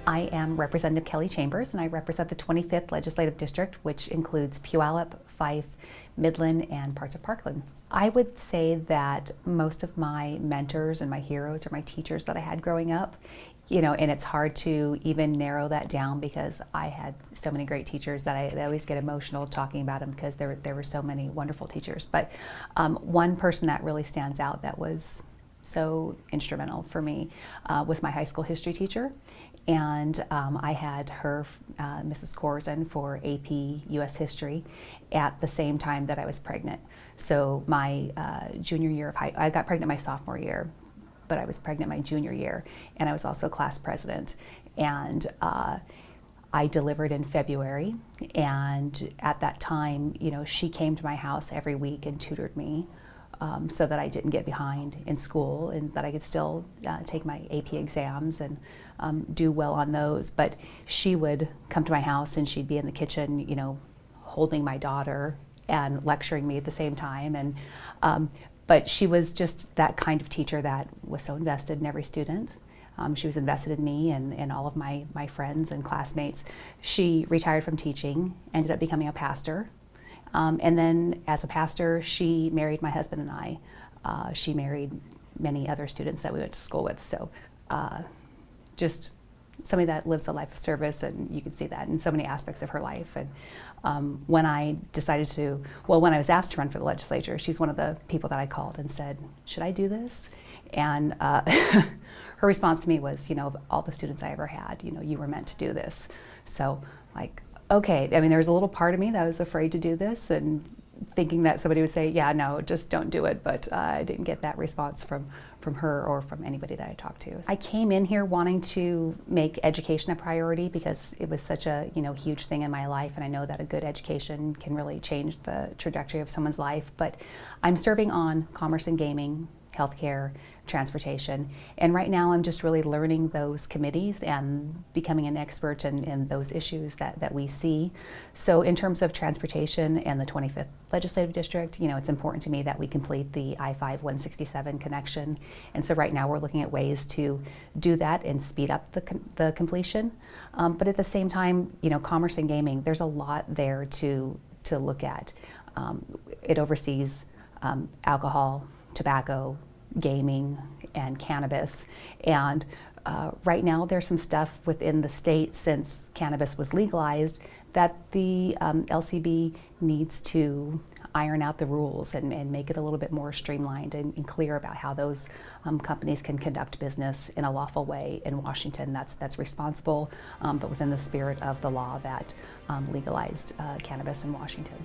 I am Representative Kelly Chambers, and I represent the 25th Legislative District, which includes Puyallup, Fife, Midland, and parts of Parkland. I would say that most of my mentors and my heroes are my teachers that I had growing up. And it's hard to even narrow that down because I had so many great teachers that I always get emotional talking about them because there were so many wonderful teachers. But one person that really stands out that was so instrumental for me was my high school history teacher. And I had her, Mrs. Corzin, for AP US History at the same time that I was pregnant. So my junior year of I got pregnant my sophomore year, but I was pregnant my junior year, and I was also class president. And I delivered in February, and at that time, she came to my house every week and tutored me so that I didn't get behind in school and that I could still take my AP exams and do well on those. But she would come to my house and she'd be in the kitchen, holding my daughter and lecturing me at the same time. And but she was just that kind of teacher that was so invested in every student. She was invested in me and all of my friends and classmates. She retired from teaching, ended up becoming a pastor. And then as a pastor, she married my husband and I. She married many other students that we went to school with. So just somebody that lives a life of service, and you can see that in so many aspects of her life. And when I when I was asked to run for the legislature, she's one of the people that I called and said, should I do this? And her response to me was, of all the students I ever had, you were meant to do this. So okay, there was a little part of me that was afraid to do this and thinking that somebody would say, yeah, no, just don't do it. But I didn't get that response from her or from anybody that I talked to. I came in here wanting to make education a priority because it was such a huge thing in my life, and I know that a good education can really change the trajectory of someone's life. But I'm serving on commerce and gaming, healthcare, transportation, and right now I'm just really learning those committees and becoming an expert in those issues that we see. So in terms of transportation and the 25th Legislative District, it's important to me that we complete the I-5-167 connection, and so right now we're looking at ways to do that and speed up the completion. But at the same time, commerce and gaming, there's a lot there to look at. It oversees alcohol, tobacco, gaming, and cannabis. And right now there's some stuff within the state, since cannabis was legalized, that the LCB needs to iron out the rules and make it a little bit more streamlined and clear about how those companies can conduct business in a lawful way in Washington that's responsible, but within the spirit of the law that legalized cannabis in Washington.